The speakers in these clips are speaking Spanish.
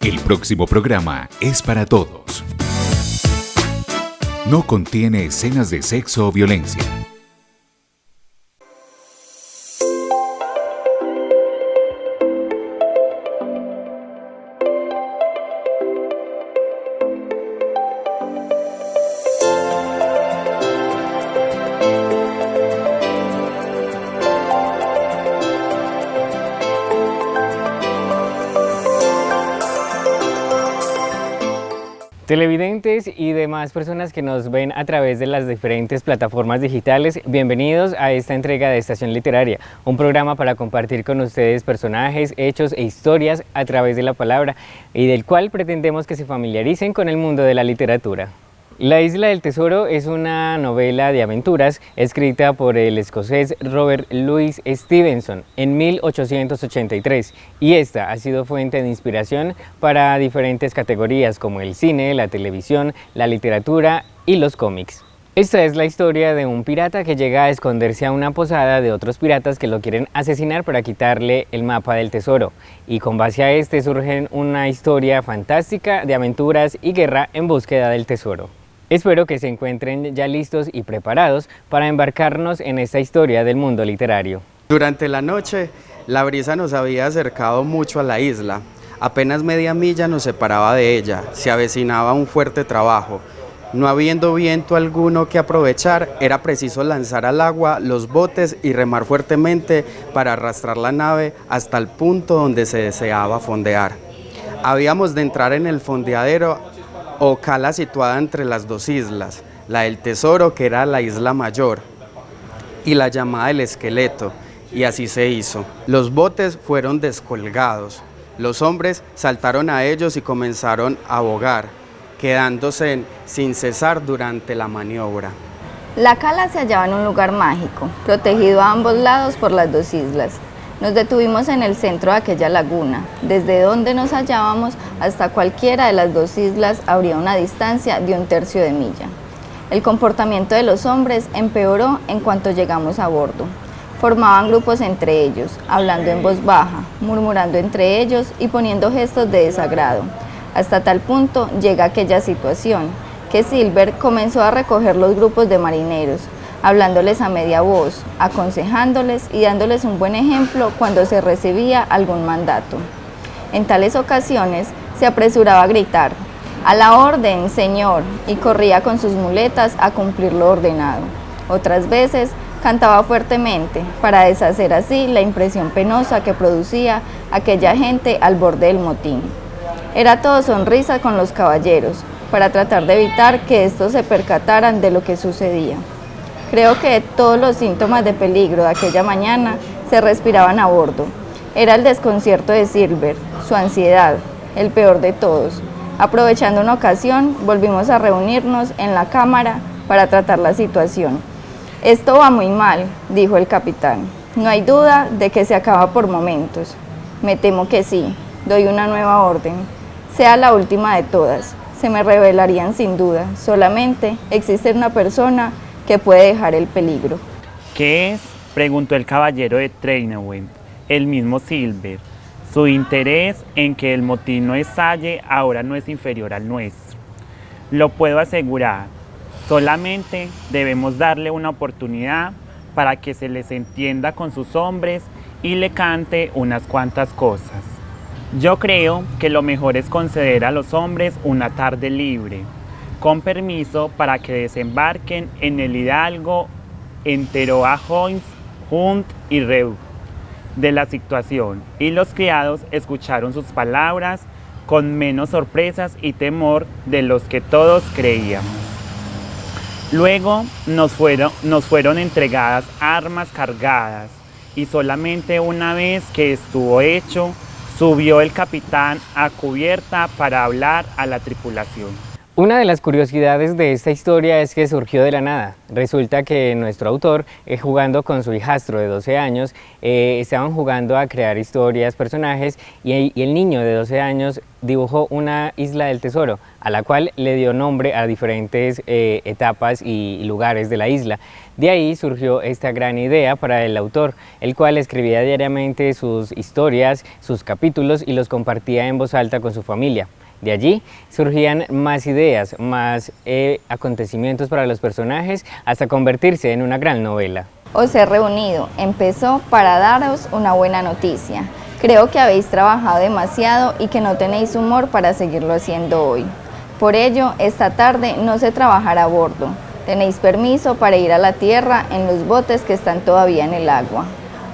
El próximo programa es para todos. No contiene escenas de sexo o violencia. Televidentes y demás personas que nos ven a través de las diferentes plataformas digitales, bienvenidos a esta entrega de Estación Literaria, un programa para compartir con ustedes personajes, hechos e historias a través de la palabra y del cual pretendemos que se familiaricen con el mundo de la literatura. La Isla del Tesoro es una novela de aventuras escrita por el escocés Robert Louis Stevenson en 1883 y esta ha sido fuente de inspiración para diferentes categorías como el cine, la televisión, la literatura y los cómics. Esta es la historia de un pirata que llega a esconderse a una posada de otros piratas que lo quieren asesinar para quitarle el mapa del tesoro y con base a este surge una historia fantástica de aventuras y guerra en búsqueda del tesoro. Espero que se encuentren ya listos y preparados para embarcarnos en esta historia del mundo literario. Durante la noche, la brisa nos había acercado mucho a la isla. Apenas media milla nos separaba de ella. Se avecinaba un fuerte trabajo. No habiendo viento alguno que aprovechar, era preciso lanzar al agua los botes y remar fuertemente para arrastrar la nave hasta el punto donde se deseaba fondear. Habíamos de entrar en el fondeadero o cala situada entre las dos islas, la del Tesoro, que era la isla mayor, y la llamada del Esqueleto, y así se hizo. Los botes fueron descolgados, los hombres saltaron a ellos y comenzaron a bogar, quedándose sin cesar durante la maniobra. La cala se hallaba en un lugar mágico, protegido a ambos lados por las dos islas. Nos detuvimos en el centro de aquella laguna, desde donde nos hallábamos hasta cualquiera de las dos islas habría una distancia de 1/3 de milla. El comportamiento de los hombres empeoró en cuanto llegamos a bordo. Formaban grupos entre ellos, hablando en voz baja, murmurando entre ellos y poniendo gestos de desagrado. Hasta tal punto llega aquella situación, que Silver comenzó a recoger los grupos de marineros, hablándoles a media voz, aconsejándoles y dándoles un buen ejemplo cuando se recibía algún mandato. En tales ocasiones se apresuraba a gritar, «A la orden, señor», y corría con sus muletas a cumplir lo ordenado. Otras veces cantaba fuertemente para deshacer así la impresión penosa que producía aquella gente al borde del motín. Era todo sonrisa con los caballeros, para tratar de evitar que estos se percataran de lo que sucedía. Creo que todos los síntomas de peligro de aquella mañana se respiraban a bordo. Era el desconcierto de Silver, su ansiedad, el peor de todos. Aprovechando una ocasión, volvimos a reunirnos en la cámara para tratar la situación. «Esto va muy mal», dijo el capitán. «No hay duda de que se acaba por momentos». «Me temo que sí. Doy una nueva orden. Sea la última de todas. Se me revelarían sin duda. Solamente existe una persona que puede dejar el peligro». «¿Qué es?», preguntó el caballero de Treinowend, el mismo Silver. «Su interés en que el motín no estalle ahora no es inferior al nuestro. Lo puedo asegurar. Solamente debemos darle una oportunidad para que se les entienda con sus hombres y le cante unas cuantas cosas. Yo creo que lo mejor es conceder a los hombres una tarde libre, con permiso para que desembarquen en el Hidalgo, enteró a Holmes, Hunt y Rew de la situación, y los criados escucharon sus palabras con menos sorpresas y temor de los que todos creíamos. Luego nos fueron entregadas armas cargadas, y solamente una vez que estuvo hecho, subió el capitán a cubierta para hablar a la tripulación. Una de las curiosidades de esta historia es que surgió de la nada. Resulta que nuestro autor, jugando con su hijastro de 12 años, estaban jugando a crear historias, personajes, y el niño de 12 años dibujó una isla del tesoro, a la cual le dio nombre a diferentes etapas y lugares de la isla. De ahí surgió esta gran idea para el autor, el cual escribía diariamente sus historias, sus capítulos y los compartía en voz alta con su familia. De allí surgían más ideas, más acontecimientos para los personajes, hasta convertirse en una gran novela. Os he reunido, empezó para daros una buena noticia. Creo que habéis trabajado demasiado y que no tenéis humor para seguirlo haciendo hoy. Por ello, esta tarde no se trabajará a bordo. Tenéis permiso para ir a la tierra en los botes que están todavía en el agua.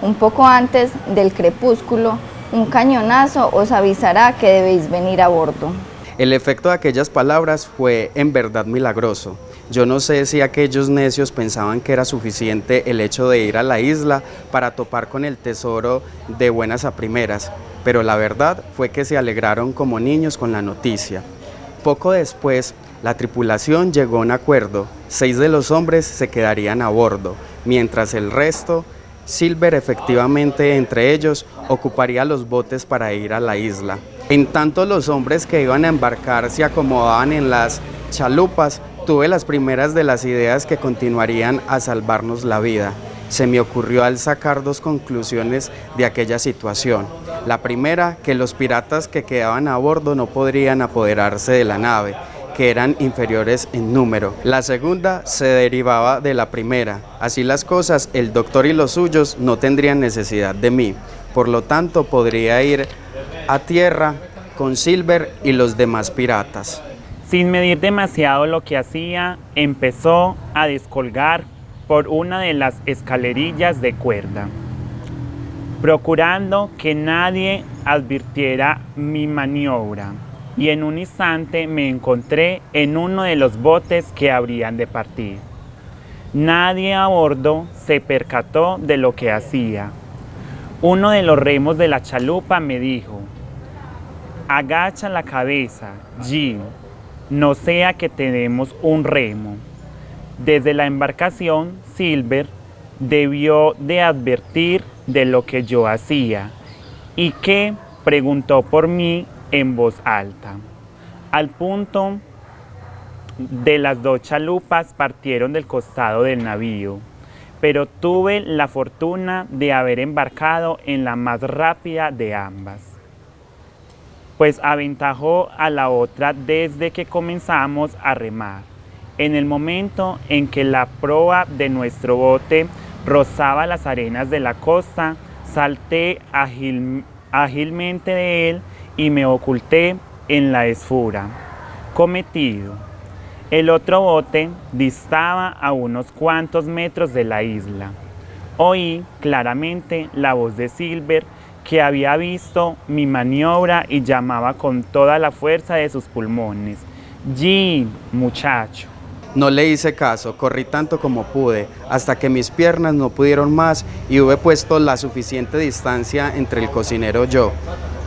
Un poco antes del crepúsculo, un cañonazo os avisará que debéis venir a bordo. El efecto de aquellas palabras fue en verdad milagroso. Yo no sé si aquellos necios pensaban que era suficiente el hecho de ir a la isla para topar con el tesoro de buenas a primeras, pero la verdad fue que se alegraron como niños con la noticia. Poco después, la tripulación llegó a un acuerdo. 6 de los hombres se quedarían a bordo, mientras el resto, Silver efectivamente entre ellos, ocuparía los botes para ir a la isla. En tanto los hombres que iban a embarcar se acomodaban en las chalupas, tuve las primeras de las ideas que continuarían a salvarnos la vida. Se me ocurrió al sacar 2 conclusiones de aquella situación. La primera, que los piratas que quedaban a bordo no podrían apoderarse de la nave, que eran inferiores en número. La segunda se derivaba de la primera. Así las cosas, el doctor y los suyos no tendrían necesidad de mí. Por lo tanto, podría ir a tierra con Silver y los demás piratas. Sin medir demasiado lo que hacía, empezó a descolgar por una de las escalerillas de cuerda, procurando que nadie advirtiera mi maniobra, y en un instante me encontré en uno de los botes que habrían de partir. Nadie a bordo se percató de lo que hacía. Uno de los remos de la chalupa me dijo: agacha la cabeza, Jim, no sea que tenemos un remo. Desde la embarcación, Silver debió de advertir de lo que yo hacía y que preguntó por mí en voz alta. Al punto de las 2 chalupas partieron del costado del navío, pero tuve la fortuna de haber embarcado en la más rápida de ambas, pues aventajó a la otra desde que comenzamos a remar. En el momento en que la proa de nuestro bote rozaba las arenas de la costa, salté ágilmente de él y me oculté en la esfura. Cometido. El otro bote distaba a unos cuantos metros de la isla. Oí claramente la voz de Silver, que había visto mi maniobra y llamaba con toda la fuerza de sus pulmones: Jim, muchacho. No le hice caso, corrí tanto como pude, hasta que mis piernas no pudieron más y hube puesto la suficiente distancia entre el cocinero y yo.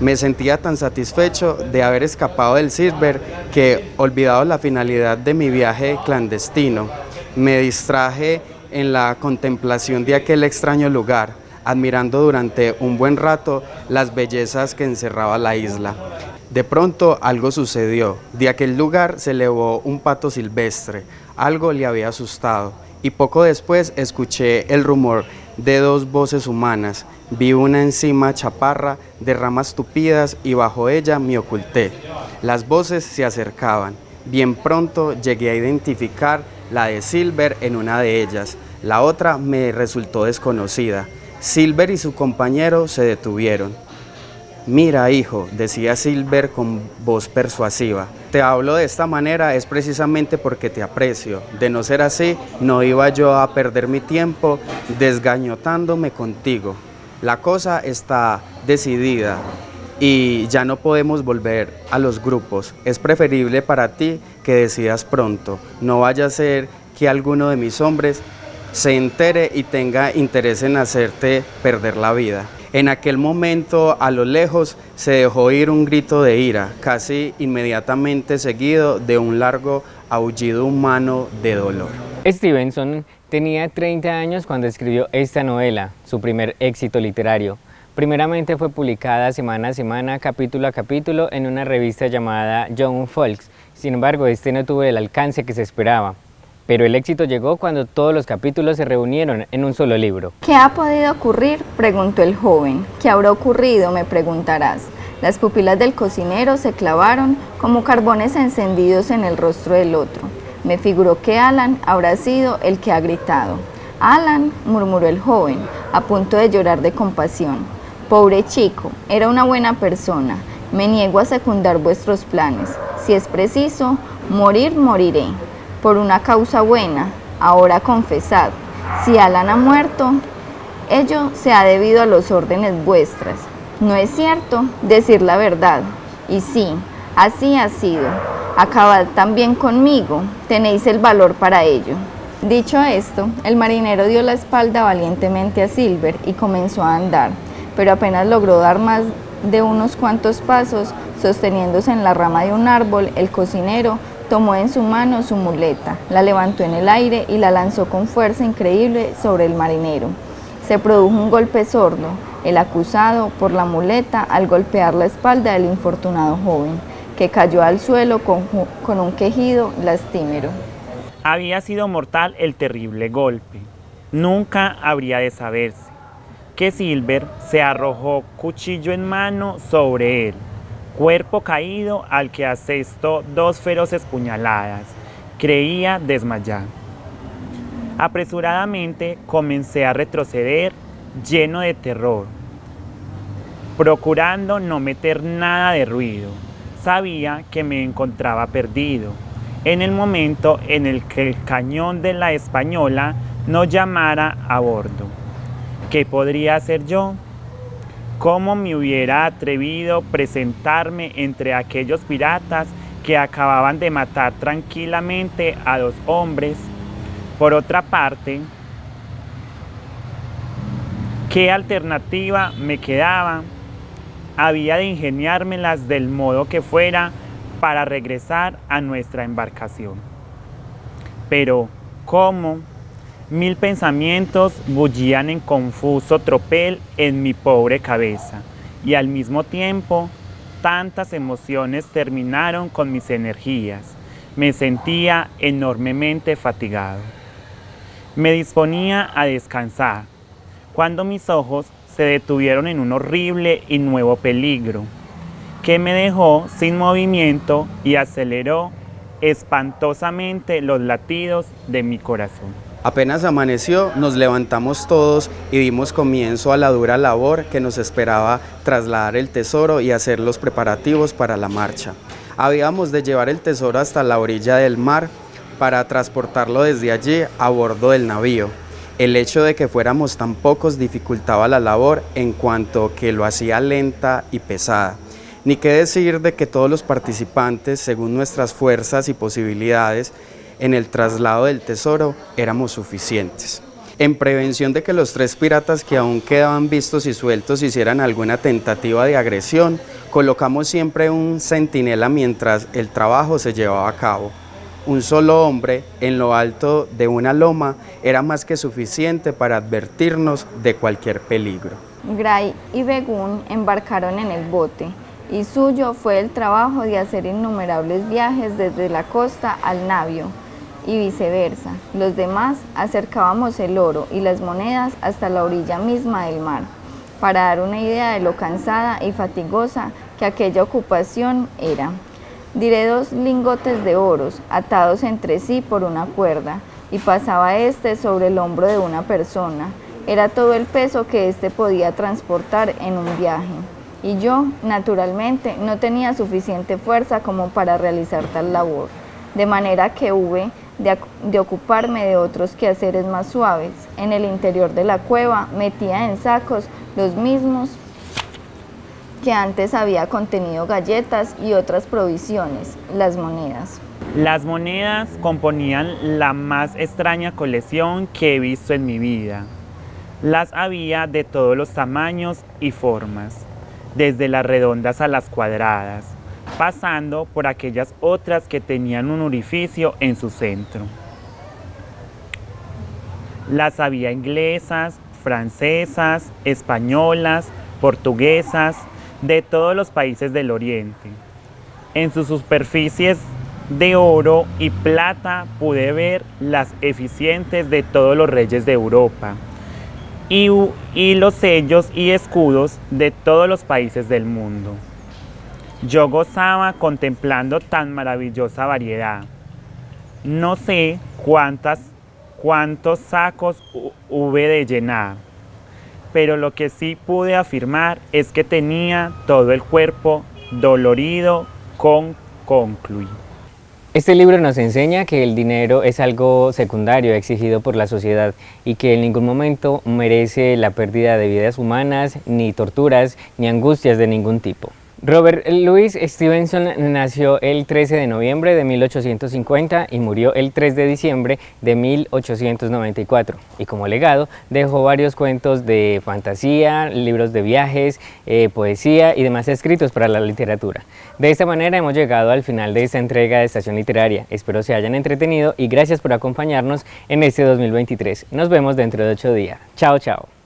Me sentía tan satisfecho de haber escapado del Silver que, olvidado la finalidad de mi viaje clandestino, me distraje en la contemplación de aquel extraño lugar, admirando durante un buen rato las bellezas que encerraba la isla. De pronto algo sucedió. De aquel lugar se elevó un pato silvestre. Algo le había asustado y poco después escuché el rumor de 2 voces humanas. Vi una encima chaparra de ramas tupidas y bajo ella me oculté. Las voces se acercaban. Bien pronto llegué a identificar la de Silver en una de ellas. La otra me resultó desconocida. Silver y su compañero se detuvieron. Mira, hijo, decía Silver con voz persuasiva, te hablo de esta manera es precisamente porque te aprecio. De no ser así, no iba yo a perder mi tiempo desgañotándome contigo. La cosa está decidida y ya no podemos volver a los grupos. Es preferible para ti que decidas pronto. No vaya a ser que alguno de mis hombres se entere y tenga interés en hacerte perder la vida. En aquel momento, a lo lejos, se dejó oír un grito de ira, casi inmediatamente seguido de un largo aullido humano de dolor. Stevenson tenía 30 años cuando escribió esta novela, su primer éxito literario. Primeramente fue publicada semana a semana, capítulo a capítulo, en una revista llamada Young Folks. Sin embargo, este no tuvo el alcance que se esperaba. Pero el éxito llegó cuando todos los capítulos se reunieron en un solo libro. ¿Qué ha podido ocurrir?, preguntó el joven. ¿Qué habrá ocurrido?, me preguntarás. Las pupilas del cocinero se clavaron como carbones encendidos en el rostro del otro. Me figuró que Alan habrá sido el que ha gritado. Alan, murmuró el joven, a punto de llorar de compasión. Pobre chico, era una buena persona. Me niego a secundar vuestros planes. Si es preciso, morir, moriré. Por una causa buena, ahora confesad. Si Alan ha muerto, ello se ha debido a los órdenes vuestras. ¿No es cierto? Decir la verdad. Y sí, así ha sido. Acabad también conmigo, tenéis el valor para ello. Dicho esto, el marinero dio la espalda valientemente a Silver y comenzó a andar, pero apenas logró dar más de unos cuantos pasos, sosteniéndose en la rama de un árbol, el cocinero tomó en su mano su muleta, la levantó en el aire y la lanzó con fuerza increíble sobre el marinero. Se produjo un golpe sordo, el acusado por la muleta al golpear la espalda del infortunado joven, que cayó al suelo con un quejido lastimero. Había sido mortal el terrible golpe. Nunca habría de saberse que Silver se arrojó cuchillo en mano sobre él, cuerpo caído al que asestó 2 feroces puñaladas. Creía desmayar. Apresuradamente comencé a retroceder, lleno de terror, procurando no meter nada de ruido. Sabía que me encontraba perdido, en el momento en el que el cañón de la Española no llamara a bordo. ¿Qué podría hacer yo? ¿Cómo me hubiera atrevido presentarme entre aquellos piratas que acababan de matar tranquilamente a 2 hombres? Por otra parte, ¿qué alternativa me quedaba? Había de ingeniármelas del modo que fuera para regresar a nuestra embarcación. Pero, ¿cómo? 1000 pensamientos bullían en confuso tropel en mi pobre cabeza, y al mismo tiempo, tantas emociones terminaron con mis energías. Me sentía enormemente fatigado. Me disponía a descansar, cuando mis ojos se detuvieron en un horrible y nuevo peligro, que me dejó sin movimiento y aceleró espantosamente los latidos de mi corazón. Apenas amaneció, nos levantamos todos y dimos comienzo a la dura labor que nos esperaba trasladar el tesoro y hacer los preparativos para la marcha. Habíamos de llevar el tesoro hasta la orilla del mar para transportarlo desde allí a bordo del navío. El hecho de que fuéramos tan pocos dificultaba la labor en cuanto que lo hacía lenta y pesada. Ni qué decir de que todos los participantes, según nuestras fuerzas y posibilidades, en el traslado del tesoro éramos suficientes. En prevención de que los 3 piratas que aún quedaban vistos y sueltos hicieran alguna tentativa de agresión, colocamos siempre un centinela mientras el trabajo se llevaba a cabo. Un solo hombre en lo alto de una loma era más que suficiente para advertirnos de cualquier peligro. Gray y Begún embarcaron en el bote, y suyo fue el trabajo de hacer innumerables viajes desde la costa al navío y viceversa. Los demás acercábamos el oro y las monedas hasta la orilla misma del mar, para dar una idea de lo cansada y fatigosa que aquella ocupación era. Diré 2 lingotes de oros atados entre sí por una cuerda, y pasaba este sobre el hombro de una persona. Era todo el peso que éste podía transportar en un viaje. Y yo, naturalmente, no tenía suficiente fuerza como para realizar tal labor, de manera que hube de ocuparme de otros quehaceres más suaves. En el interior de la cueva metía en sacos los mismos que antes había contenido galletas y otras provisiones, las monedas. Las monedas componían la más extraña colección que he visto en mi vida. Las había de todos los tamaños y formas, desde las redondas a las cuadradas, pasando por aquellas otras que tenían un orificio en su centro. Las había inglesas, francesas, españolas, portuguesas, de todos los países del Oriente. En sus superficies de oro y plata pude ver las eficientes de todos los reyes de Europa y los sellos y escudos de todos los países del mundo. Yo gozaba contemplando tan maravillosa variedad. No sé cuántos sacos hube de llenar, pero lo que sí pude afirmar es que tenía todo el cuerpo dolorido con concluir. Este libro nos enseña que el dinero es algo secundario exigido por la sociedad y que en ningún momento merece la pérdida de vidas humanas, ni torturas, ni angustias de ningún tipo. Robert Louis Stevenson nació el 13 de noviembre de 1850 y murió el 3 de diciembre de 1894. Y como legado dejó varios cuentos de fantasía, libros de viajes, poesía y demás escritos para la literatura. De esta manera hemos llegado al final de esta entrega de Estación Literaria. Espero se hayan entretenido y gracias por acompañarnos en este 2023. Nos vemos dentro de 8 días. Chao, chao.